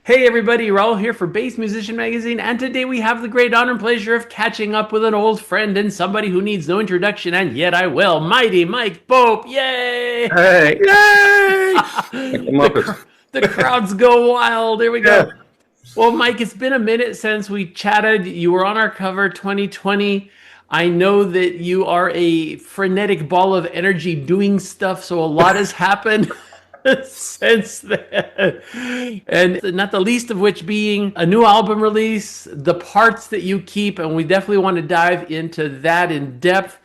Hey everybody, Raul here for Bass Musician Magazine, and today we have the great honor and pleasure of catching up with an old friend and somebody who needs no introduction, and yet I will. Mighty Mike Pope, yay! Hey, yay! Like the the, Muppets. the crowds go wild. Here we Yeah. go. Well, Mike, it's been a minute since we chatted. You were on our cover 2020. I know that you are a frenetic ball of energy doing stuff, so a lot has happened since then. And not the least of which being a new album release, the parts that you keep, and we definitely want to dive into that in depth.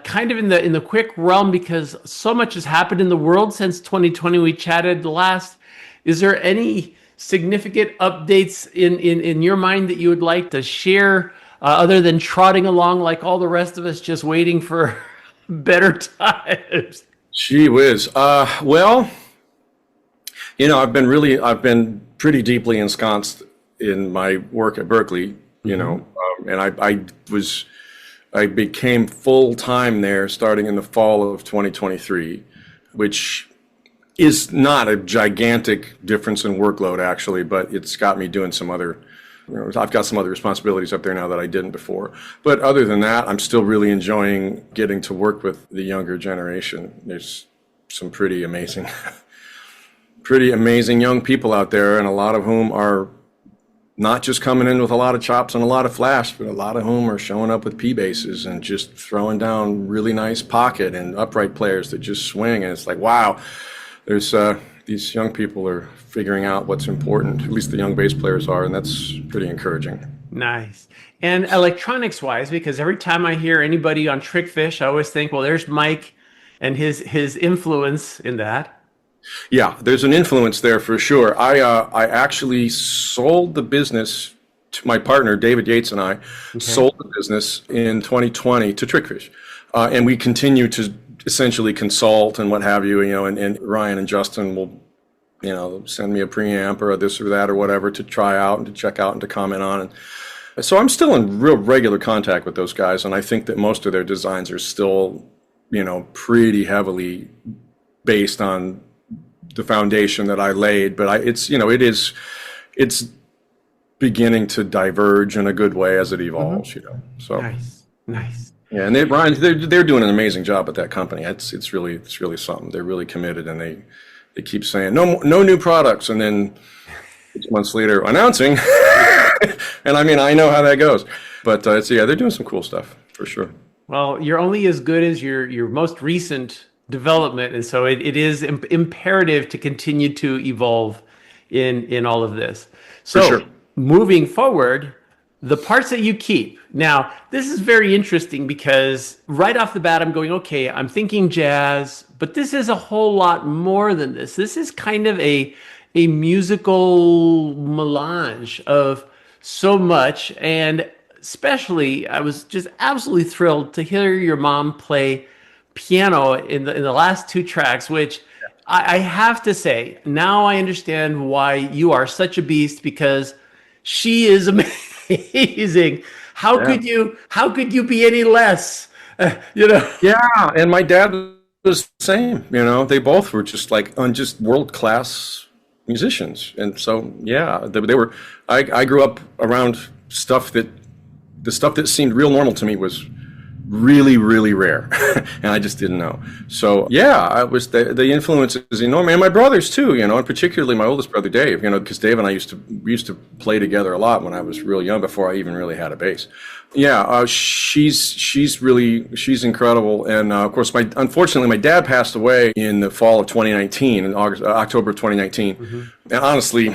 Kind of in the quick realm because so much has happened in the world since 2020 we chatted last. Is there any significant updates in your mind that you would like to share, other than trotting along like all the rest of us, just waiting for better times? Gee whiz. I've been pretty deeply ensconced in my work at Berkeley, and I became full time there starting in the fall of 2023, which is not a gigantic difference in workload actually, but it's got me doing some other, I've got some other responsibilities up there now that I didn't before. But other than that, I'm still really enjoying getting to work with the younger generation. There's some pretty amazing, pretty amazing young people out there, and a lot of whom are not just coming in with a lot of chops and a lot of flash, but a lot of whom are showing up with P basses and just throwing down really nice pocket and upright players that just swing. And it's like, wow, there's these young people are figuring out what's important. At least the young bass players are, and that's pretty encouraging. Nice. And electronics wise, because every time I hear anybody on Trickfish, I always think, well, there's Mike and his influence in that. Yeah, there's an influence there for sure. I actually sold the business to my partner, David Yates, and I sold the business in 2020 to Trickfish. And we continue to essentially consult and what have you, and Ryan and Justin will, send me a preamp or a this or that or whatever to try out and to check out and to comment on. And so I'm still in real regular contact with those guys, and I think that most of their designs are still, pretty heavily based on the foundation that I laid. But it's beginning to diverge in a good way as it evolves, So Nice. yeah, and they're doing an amazing job at that company. It's really something. They're really committed, and they keep saying no new products, and then 6 months later announcing. And I mean, I know how that goes, but they're doing some cool stuff for sure. Well, you're only as good as your most recent development, and so it is imperative to continue to evolve in all of this. So, For sure. moving forward, the parts that you keep. Now, this is very interesting because right off the bat, I'm going, okay, I'm thinking jazz, but this is a whole lot more than this. This is kind of a musical melange of so much, and especially, I was just absolutely thrilled to hear your mom play piano in the last two tracks, which I have to say, now I understand why you are such a beast, because she is amazing. How could you be any less? Yeah, and my dad was the same. They both were just world class musicians, and so yeah, they were. I grew up around the stuff that seemed real normal to me was really, really rare, and I just didn't know. So yeah, the influence is enormous, and my brothers too, and particularly my oldest brother Dave, because Dave and I used to play together a lot when I was real young, before I even really had a bass. Yeah, she's incredible, and of course, unfortunately my dad passed away in the fall of 2019, in October of 2019, and honestly, I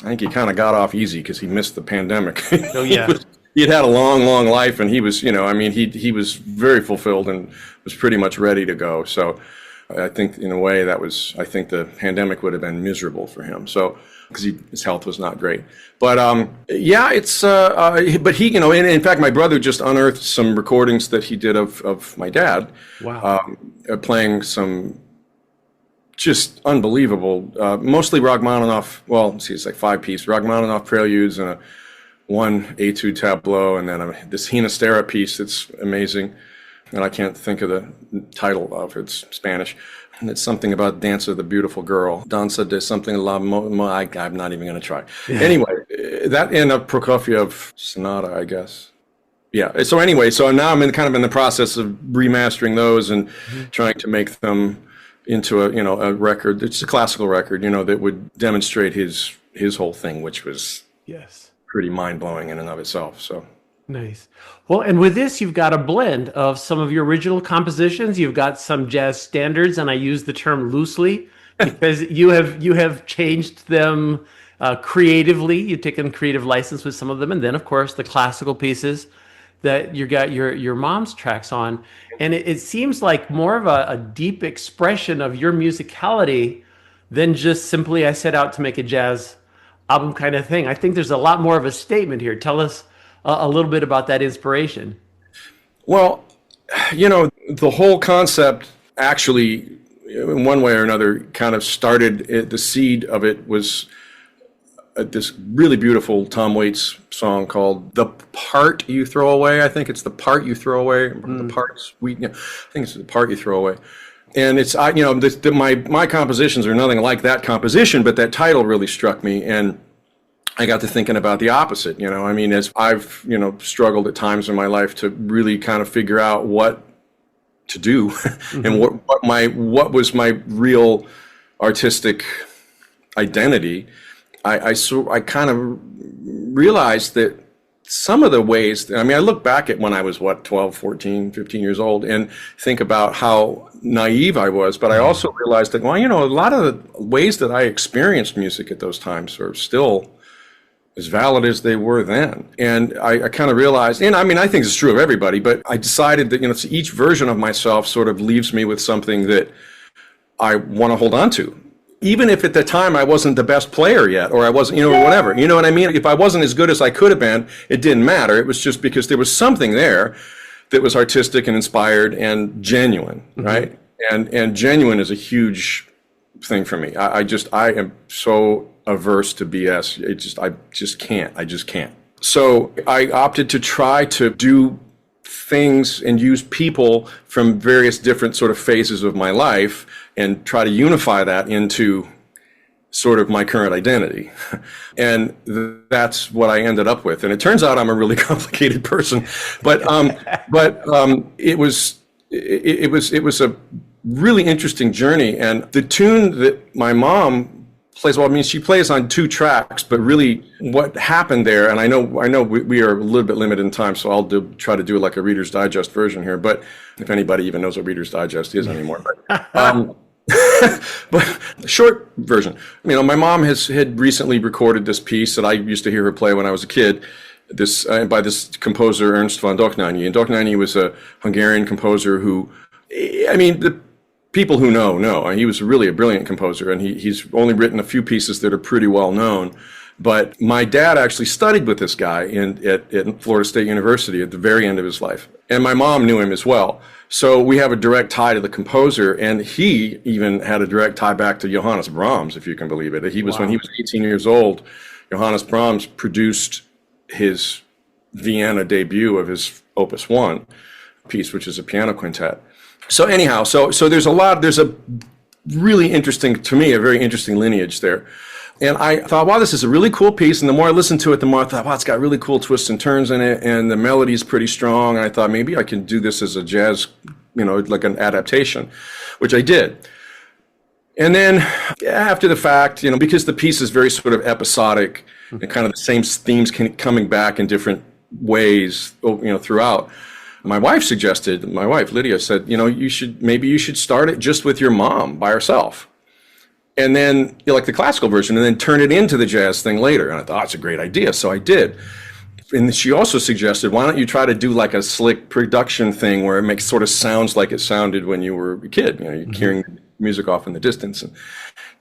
think he kind of got off easy because he missed the pandemic. Oh yeah. He'd had a long, long life, and he was, he was very fulfilled and was pretty much ready to go. So I think in a way I think the pandemic would have been miserable for him. So, because his health was not great. But but he, and in fact, my brother just unearthed some recordings that he did of my dad. Wow. Playing some just unbelievable, mostly Rachmaninoff, it's like 5-piece Rachmaninoff preludes and one etude tableau, and then this Hinastera piece that's amazing, and I can't think of the title of it. It's Spanish. And it's something about Dance of the Beautiful Girl. Danza de something I'm not even going to try. Anyway, that and a Prokofiev sonata, I guess. Yeah. So anyway, so now I'm kind of in the process of remastering those and trying to make them into a record. It's a classical record, that would demonstrate his whole thing, which was pretty mind blowing in and of itself. So. Nice. Well, and with this, you've got a blend of some of your original compositions. You've got some jazz standards, and I use the term loosely because you have changed them creatively. You've taken creative license with some of them, and then, of course, the classical pieces that you got your mom's tracks on. And it seems like more of a deep expression of your musicality than just simply I set out to make a jazz album kind of thing. I think there's a lot more of a statement here. Tell us a little bit about that inspiration. Well, the whole concept actually, in one way or another, kind of started, the seed of it was this really beautiful Tom Waits song called "The Part You Throw Away." I think it's "The Part You Throw Away." The parts I think it's "The Part You Throw Away." And it's my compositions are nothing like that composition, but that title really struck me, and I got to thinking about the opposite. As I've struggled at times in my life to really kind of figure out what to do and what was my real artistic identity. I kind of realized that some of the ways, I look back at when I was 12, 14, 15 years old and think about how naive I was, but I also realized that, a lot of the ways that I experienced music at those times are still as valid as they were then. And I kind of realized, and I think it's true of everybody, but I decided that, each version of myself sort of leaves me with something that I want to hold on to. Even if at the time I wasn't the best player yet, or I wasn't, or whatever, you know what I mean? If I wasn't as good as I could have been, it didn't matter. It was just because there was something there that was artistic and inspired and genuine, right? And genuine is a huge thing for me. I am so averse to BS. I just can't. So I opted to try to do things and use people from various different sort of phases of my life and try to unify that into sort of my current identity. And that's what I ended up with. And it turns out I'm a really complicated person, but it was a really interesting journey. And the tune that my mom plays, she plays on 2 tracks, but really what happened there, and I know we are a little bit limited in time, so I'll try to do like a Reader's Digest version here, but if anybody even knows what Reader's Digest is anymore. But but the short version, my mom had recently recorded this piece that I used to hear her play when I was a kid, by this composer Ernst von Dohnányi. And Dohnányi was a Hungarian composer who, the people who know. He was really a brilliant composer, and he's only written a few pieces that are pretty well known. But my dad actually studied with this guy at Florida State University at the very end of his life. And my mom knew him as well. So we have a direct tie to the composer, and he even had a direct tie back to Johannes Brahms, if you can believe it. When he was 18 years old, Johannes Brahms produced his Vienna debut of his Opus 1 piece, which is a piano quintet. So anyhow, so there's a really interesting, to me, a very interesting lineage there. And I thought, wow, this is a really cool piece. And the more I listened to it, the more I thought, wow, it's got really cool twists and turns in it. And the melody is pretty strong. And I thought maybe I can do this as a jazz, like an adaptation, which I did. And then after the fact, because the piece is very sort of episodic and kind of the same themes coming back in different ways, throughout. My wife, Lydia, said, maybe you should start it just with your mom by herself. And then, like the classical version, and then turn it into the jazz thing later. And I thought, it's a great idea. So I did. And she also suggested, why don't you try to do like a slick production thing where it sort of sounds like it sounded when you were a kid. You're hearing music off in the distance and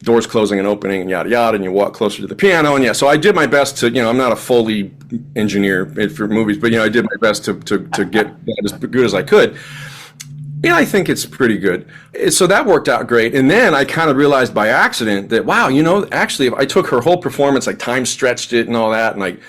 doors closing and opening and yada, yada, and you walk closer to the piano. And so I did my best to, I'm not a Foley engineer for movies, but, I did my best to get that as good as I could. I think it's pretty good. So that worked out great. And then I kind of realized by accident that, wow, actually, if I took her whole performance, I time stretched it and all that, and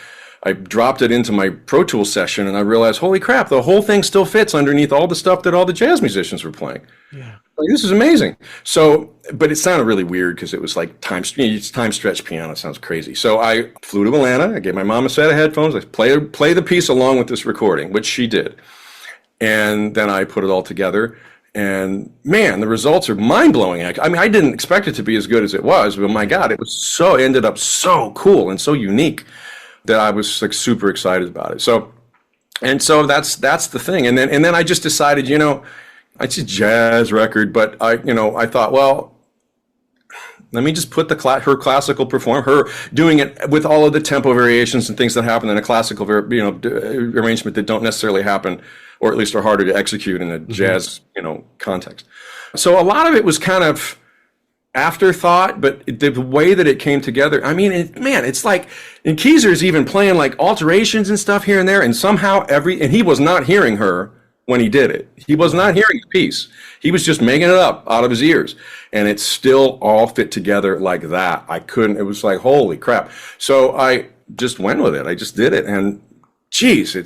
I dropped it into my Pro Tools session, and I realized, holy crap, the whole thing still fits underneath all the stuff that all the jazz musicians were playing. Yeah. like, this is amazing. So, but it sounded really weird because it was like it's time stretch piano. It sounds crazy. So I flew to Atlanta. I gave my mom a set of headphones. I play the piece along with this recording, which she did. And then I put it all together. And man, the results are mind blowing. I mean, I didn't expect it to be as good as it was, but my God, it ended up so cool and so unique that I was like super excited about it. So that's the thing. And then I just decided, it's a jazz record, but I thought, well, let me just put her classical her doing it with all of the tempo variations and things that happen in a classical, arrangement that don't necessarily happen, or at least are harder to execute in a jazz, context. So a lot of it was kind of afterthought, but the way that it came together, I mean, it's like, and Keezer's even playing like alterations and stuff here and there, and somehow and he was not hearing her when he did it. He was not hearing the piece. He was just making it up out of his ears, and it still all fit together like that. It was like, holy crap. So I just went with it. I just did it, and geez,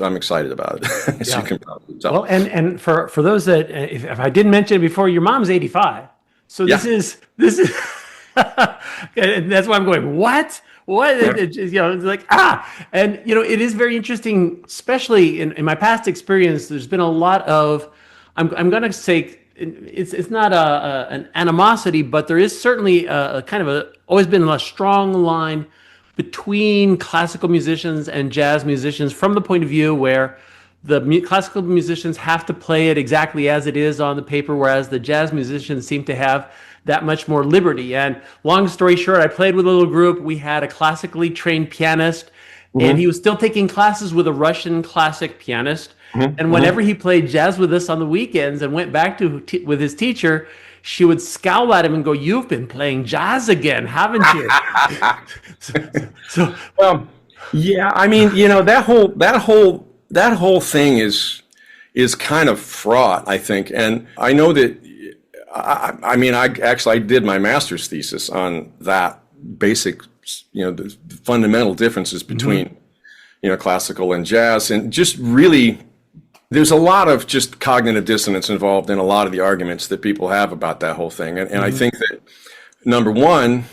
I'm excited about it. As you can probably tell. Well, and for those that, if I didn't mention it before, your mom's 85. So this is, and that's why I'm going, what? It's like, and it is very interesting, especially in my past experience. There's been a lot of, I'm going to say, it's not an animosity, but there is certainly a kind of always been a strong line between classical musicians and jazz musicians, from the point of view where the classical musicians have to play it exactly as it is on the paper, whereas the jazz musicians seem to have that much more liberty. And long story short, I played with a little group. We had a classically trained pianist, and he was still taking classes with a Russian classic pianist. And whenever he played jazz with us on the weekends and went back with his teacher, she would scowl at him and go, "You've been playing jazz again, haven't you?" Well, yeah. I mean, that whole thing is kind of fraught, I think. And I know that, I did my master's thesis on that basic, the fundamental differences between, classical and jazz, and just really, there's a lot of just cognitive dissonance involved in a lot of the arguments that people have about that whole thing. And I think that, number one,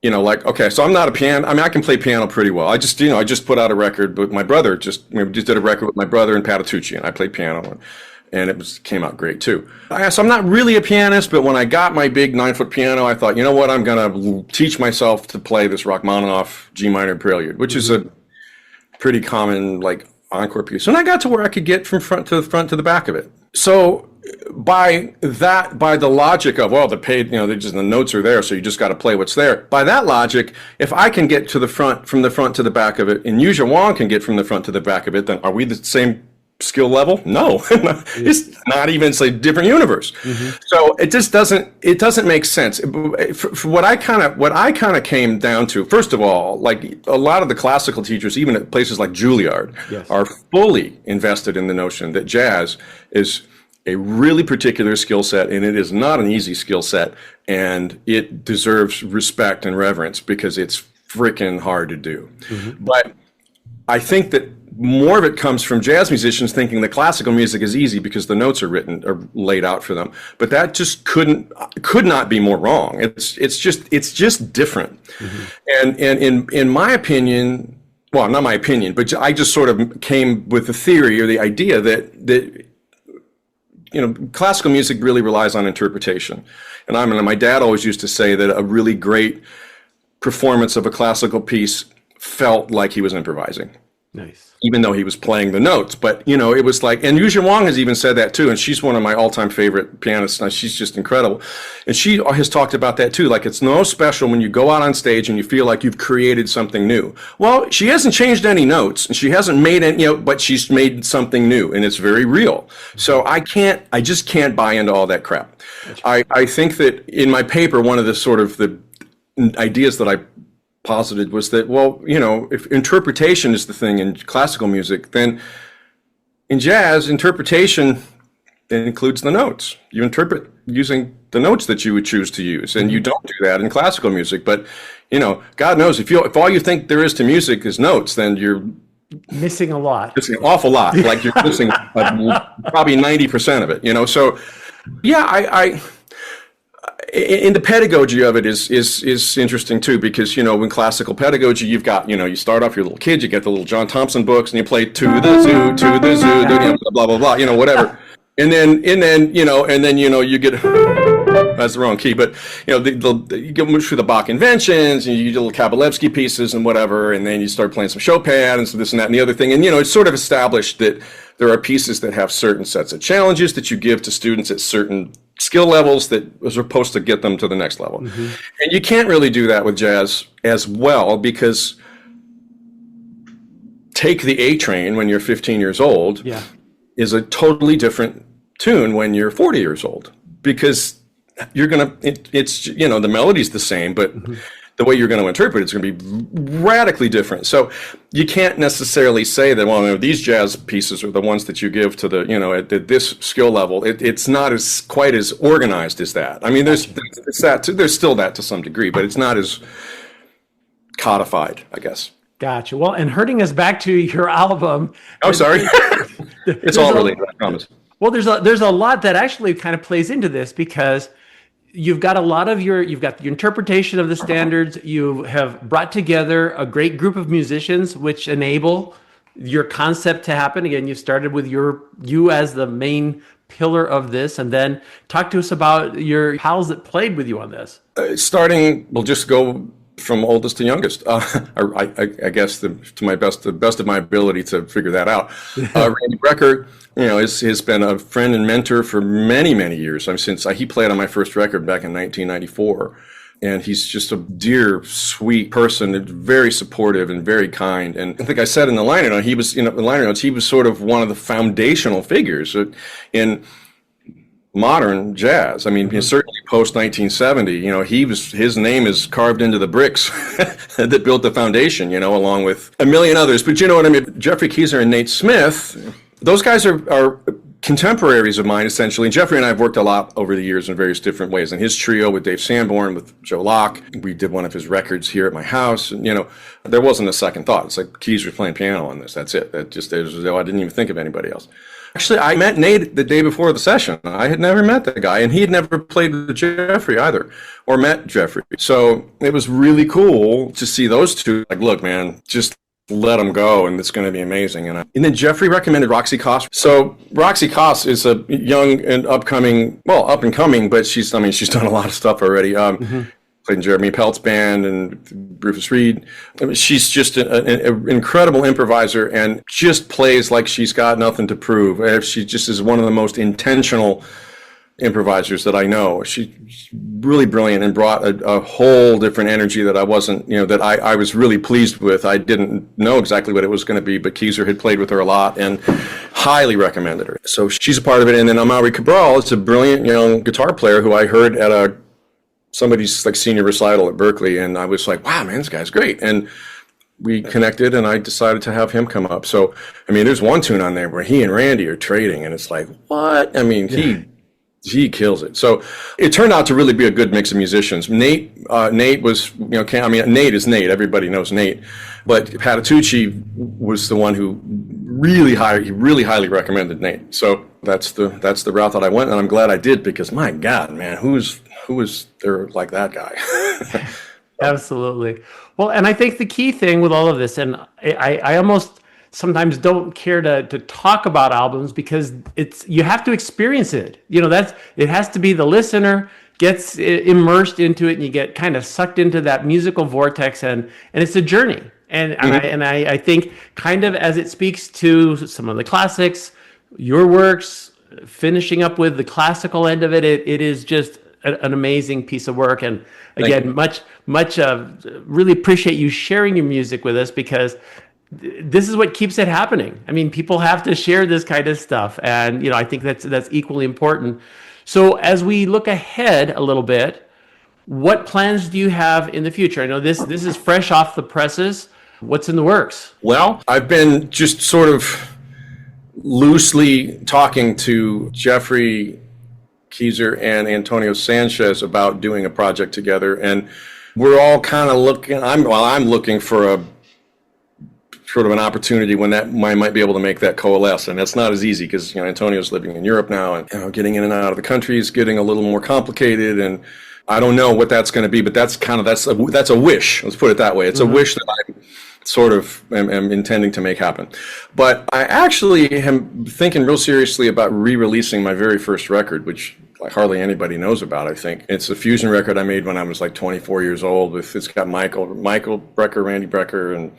okay, so I'm not a piano. I mean, I can play piano pretty well. I just put out a record, but my brother we just did a record with my brother and Patitucci, and I played piano, and it came out great too. So I'm not really a pianist, but when I got my big 9-foot piano, I thought, you know what, I'm gonna teach myself to play this Rachmaninoff G minor prelude, which is a pretty common encore piece. And I got to where I could get from front to the back of it. So by the logic of, well, the notes are there, so you just got to play what's there. By that logic, if I can get to the front, from the front to the back of it, and Yuzha Wang can get from the front to the back of it, then are we the same skill level? No, it's not even. It's a different universe. So it just doesn't make sense. For what I kind of came down to, first of all, like a lot of the classical teachers, even at places like Juilliard, are fully invested in the notion that jazz is a really particular skill set, and it is not an easy skill set, and it deserves respect and reverence because it's freaking hard to do. But I think that more of it comes from jazz musicians thinking that classical music is easy because the notes are laid out for them. But that just could not be more wrong. It's just different. And in my opinion, well, not my opinion, but I just sort of came with the theory or the idea that classical music really relies on interpretation. And my dad always used to say that a really great performance of a classical piece felt like he was improvising. Nice. Even though he was playing the notes. But, it was like, and Yuzha Wang has even said that too, and she's one of my all-time favorite pianists. Now, she's just incredible. And she has talked about that too. Like, it's no special when you go out on stage and you feel like you've created something new. Well, she hasn't changed any notes, and she hasn't made any, but she's made something new, and it's very real. So I just can't buy into all that crap. I think that in my paper, one of the sort of the ideas that I posited was that, well, if interpretation is the thing in classical music, then in jazz, interpretation includes the notes. You interpret using the notes that you would choose to use, and you don't do that in classical music. But, God knows, if all you think there is to music is notes, then you're missing a lot. Missing an awful lot. Like you're missing probably 90% of it, So Yeah, in the pedagogy of it is interesting too, because in classical pedagogy you've got you start off your little kid, you get the little John Thompson books, and you play to the zoo, blah blah blah, whatever, and then you get that's the wrong key, but you get through the Bach inventions, and you do little Kabalevsky pieces and whatever, and then you start playing some Chopin and some this and that and the other thing, and it's sort of established that there are pieces that have certain sets of challenges that you give to students at certain skill levels that are supposed to get them to the next level. And you can't really do that with jazz as well, because Take the A Train when you're 15 years old is a totally different tune when you're 40 years old, because it's the melody's the same, but the way you're going to interpret it's going to be radically different. So you can't necessarily say that, these jazz pieces are the ones that you give to the, at this skill level. It's not as quite as organized as that. I mean, there's still that to some degree, but it's not as codified, I guess. Gotcha. Well, and hurting us back to your album. Oh, sorry. It's all related, I promise. Well, there's a lot that actually kind of plays into this, because you've got you've got the interpretation of the standards. You have brought together a great group of musicians, which enable your concept to happen. Again, you started with you as the main pillar of this, and then talk to us about your pals that played with you on this. We'll just go from oldest to youngest. I guess to the best of my ability to figure that out. Randy Brecker, has been a friend and mentor for many, many years. Since he played on my first record back in 1994, and he's just a dear, sweet person, very supportive and very kind. And I think I said in the liner notes, he was sort of one of the foundational figures in modern jazz. Certainly post 1970, his name is carved into the bricks that built the foundation, along with a million others. But you know what I mean? Jeffrey Keyser and Nate Smith, those guys are contemporaries of mine, essentially. And Jeffrey and I have worked a lot over the years in various different ways. And his trio with Dave Sanborn, with Joe Locke, we did one of his records here at my house. And, there wasn't a second thought. It's like Keyser's playing piano on this. That's it. I didn't even think of anybody else. Actually, I met Nate the day before the session. I had never met the guy, and he had never played with Jeffrey either, or met Jeffrey. So it was really cool to see those two. Like, look, man, just let them go, and it's going to be amazing. And then Jeffrey recommended Roxy Koss. So Roxy Koss is a young and up and coming, but she's done a lot of stuff already. Played in Jeremy Pelt's band and Rufus Reed. She's just an incredible improviser, and just plays like she's got nothing to prove. She just is one of the most intentional improvisers that I know. She's really brilliant and brought a whole different energy that I wasn't, that I was really pleased with. I didn't know exactly what it was going to be, but Keyser had played with her a lot and highly recommended her. So she's a part of it. And then Amaury Cabral is a brilliant young guitar player who I heard at somebody's senior recital at Berklee, and I was like, wow, man, this guy's great. And we connected, and I decided to have him come up. So, there's one tune on there where he and Randy are trading, and it's like, what? He kills it. So it turned out to really be a good mix of musicians. Nate was, Nate is Nate. Everybody knows Nate. But Patitucci was the one who really highly recommended Nate. So that's the route that I went, and I'm glad I did, because my God, man, who is there like that guy? Absolutely. Well, and I think the key thing with all of this, and I almost sometimes don't care to talk about albums, because you have to experience it. It has to be the listener gets immersed into it, and you get kind of sucked into that musical vortex, and it's a journey. And I think kind of as it speaks to some of the classics, your works, finishing up with the classical end of it, it is just an amazing piece of work. And again, much really appreciate you sharing your music with us, because this is what keeps it happening. People have to share this kind of stuff, and I think that's equally important. So as we look ahead a little bit, what plans do you have in the future? I know this is fresh off the presses. What's in the works? Well, I've been just sort of loosely talking to Jeffrey Keyser and Antonio Sanchez about doing a project together, and we're all kind of looking. I'm looking for sort of an opportunity when that I might be able to make that coalesce, and that's not as easy because Antonio's living in Europe now, and getting in and out of the country is getting a little more complicated, and I don't know what that's going to be, but that's a wish. Let's put it that way. It's a wish that I sort of am intending to make happen. But I actually am thinking real seriously about re-releasing my very first record, which like hardly anybody knows about, I think. It's a fusion record I made when I was like 24 years old. It's got Michael Brecker, Randy Brecker, and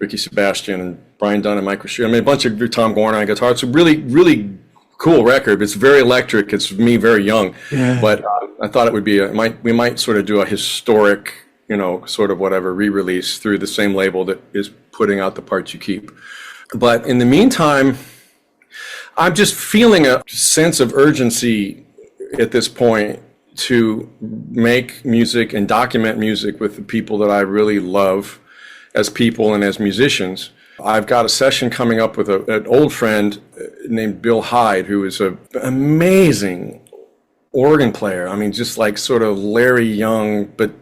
Ricky Sebastian, and Brian Dunn, and Mike Rasheed. I mean, a bunch of Tom Gorn on guitar. It's a really, really cool record. It's very electric. It's me very young. Yeah. But I thought it would be, we might sort of do a historic, sort of whatever, re-release through the same label that is putting out the Parts You Keep. But in the meantime, I'm just feeling a sense of urgency at this point to make music and document music with the people that I really love as people and as musicians. I've got a session coming up with an old friend named Bill Hyde, who is an amazing organ player. I mean, just like sort of Larry Young, but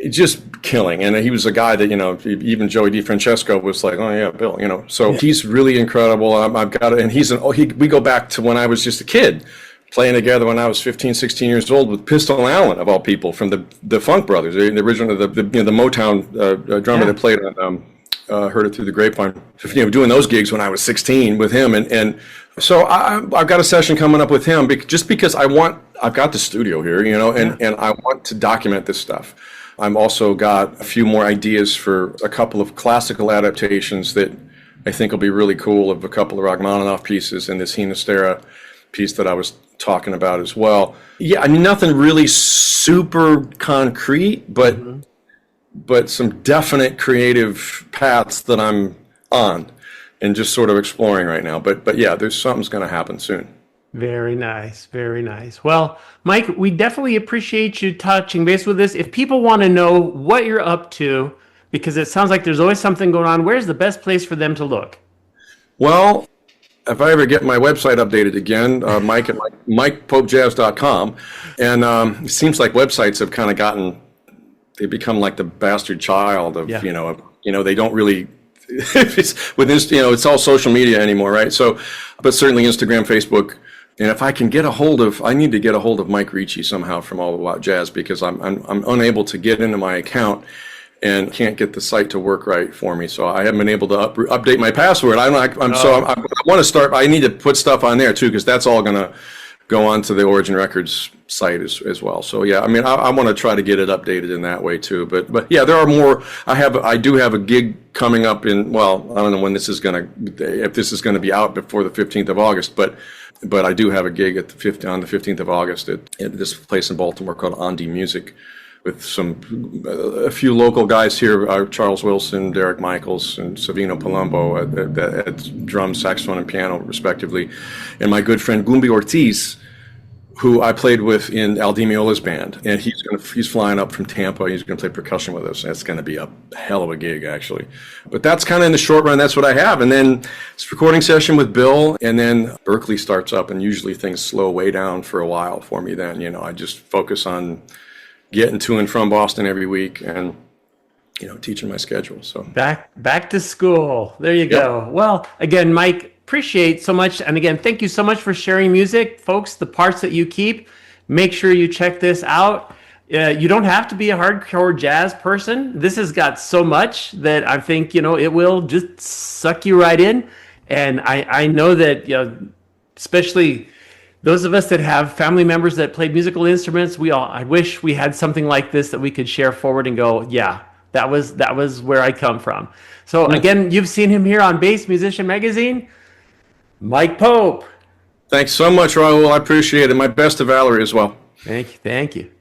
just killing. And he was a guy that, even Joey DiFrancesco was like, oh yeah, Bill, so he's really incredible. I've got it. And we go back to when I was just a kid playing together when I was 15, 16 years old with Pistol Allen, of all people, from the Funk Brothers, the original, the Motown drummer that played on Heard It Through the Grapevine, doing those gigs when I was 16 with him. And so I've got a session coming up with him just because I've got the studio here, and I want to document this stuff. I've also got a few more ideas for a couple of classical adaptations that I think will be really cool, of a couple of Rachmaninoff pieces and this Hinastera piece that I was talking about as well. Yeah, I mean, nothing really super concrete, but some definite creative paths that I'm on and just sort of exploring right now. But yeah, something's going to happen soon. Very nice. Very nice. Well, Mike, we definitely appreciate you touching base with us. If people want to know what you're up to, because it sounds like there's always something going on, where's the best place for them to look? Well, if I ever get my website updated again, Mike at MikePopeJazz.com. And it seems like websites have kind of they become like the bastard child of, they don't really, it's all social media anymore, right? So, but certainly Instagram, Facebook. And if I can I need to get a hold of Mike Ricci somehow from All About Jazz, because I'm unable to get into my account and can't get the site to work right for me. So I haven't been able to update my password. I want to start. I need to put stuff on there too, because that's all going to go on to the Origin Records site as well. So yeah, I mean, I want to try to get it updated in that way too. But yeah, there are more. I do have a gig coming up in, well, I don't know when if this is going to be out before the 15th of August, but I do have a gig on the 15th of August at this place in Baltimore called Andy Music, with a few local guys here, Charles Wilson, Derek Michaels, and Savino Palumbo at drums, saxophone, and piano, respectively, and my good friend Gumbi Ortiz, who I played with in Al Di Meola's band, and he's flying up from Tampa. He's going to play percussion with us. That's going to be a hell of a gig, actually. But that's kind of in the short run. That's what I have, and then it's a recording session with Bill, and then Berkeley starts up, and usually things slow way down for a while for me. Then I just focus on getting to and from Boston every week, and teaching my schedule. So back to school. There you go. Yep. Well, again, Mike, appreciate so much, and again, thank you so much for sharing music, folks. The Parts That You Keep. Make sure you check this out. You don't have to be a hardcore jazz person. This has got so much that I think it will just suck you right in. And I know that especially those of us that have family members that played musical instruments, I wish we had something like this that we could share forward and go, yeah, that was where I come from. So again, you've seen him here on Bass Musician Magazine, Mike Pope. Thanks so much, Raul. I appreciate it. My best to Valerie as well. Thank you.